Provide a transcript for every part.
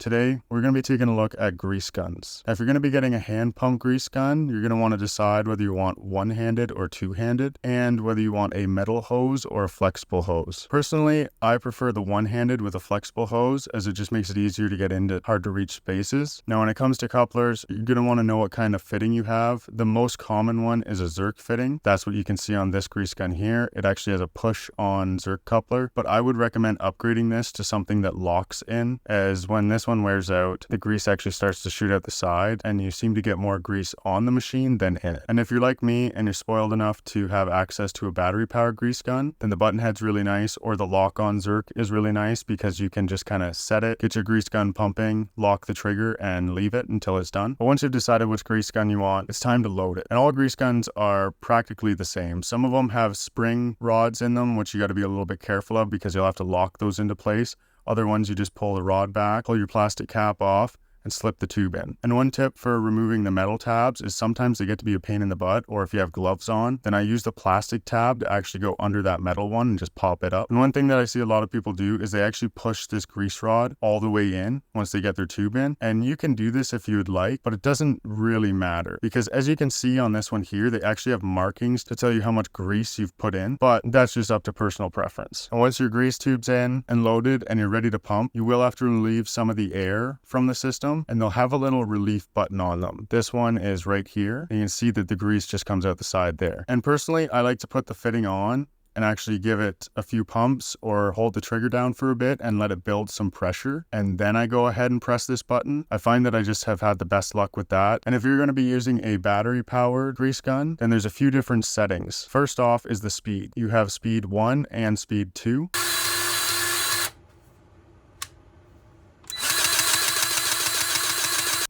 Today, we're going to be taking a look at grease guns. Now, if you're going to be getting a hand pump grease gun, you're going to want to decide whether you want one-handed or two-handed, and whether you want a metal hose or a flexible hose. Personally, I prefer the one-handed with a flexible hose, as it just makes it easier to get into hard-to-reach spaces. Now, when it comes to couplers, you're going to want to know what kind of fitting you have. The most common one is a zerk fitting. That's what you can see on this grease gun here. It actually has a push-on zerk coupler, but I would recommend upgrading this to something that locks in, as when this one wears out, the grease actually starts to shoot out the side and you seem to get more grease on the machine than in it. And if you're like me and you're spoiled enough to have access to a battery powered grease gun, then the button head's really nice, or the lock on zerk is really nice because you can just kind of set it, get your grease gun pumping, lock the trigger and leave it until it's done. But once you've decided which grease gun you want, it's time to load it. And all grease guns are practically the same. Some of them have spring rods in them, which you got to be a little bit careful of because you'll have to lock those into place. Other ones, you just pull the rod back, pull your plastic cap off, and slip the tube in. And one tip for removing the metal tabs is sometimes they get to be a pain in the butt, or if you have gloves on, then I use the plastic tab to actually go under that metal one and just pop it up. And one thing that I see a lot of people do is they actually push this grease rod all the way in once they get their tube in. And you can do this if you would like, but it doesn't really matter because as you can see on this one here, they actually have markings to tell you how much grease you've put in, but that's just up to personal preference. And once your grease tube's in and loaded and you're ready to pump, you will have to relieve some of the air from the system, and they'll have a little relief button on them. This one is right here, and you can see that the grease just comes out the side there. And personally, I like to put the fitting on and actually give it a few pumps or hold the trigger down for a bit and let it build some pressure. And then I go ahead and press this button. I find that I just have had the best luck with that. And if you're going to be using a battery powered grease gun, then there's a few different settings. First off is the speed. You have speed 1 and speed 2.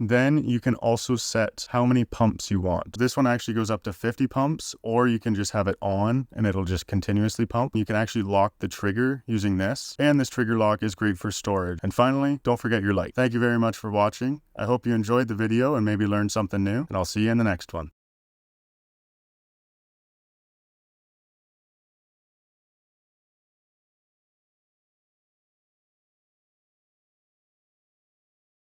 Then you can also set how many pumps you want. This one actually goes up to 50 pumps, or you can just have it on and it'll just continuously pump. You can actually lock the trigger using this, and this trigger lock is great for storage. And finally, don't forget your light. Thank you very much for watching. I hope you enjoyed the video and maybe learned something new, and I'll see you in the next one.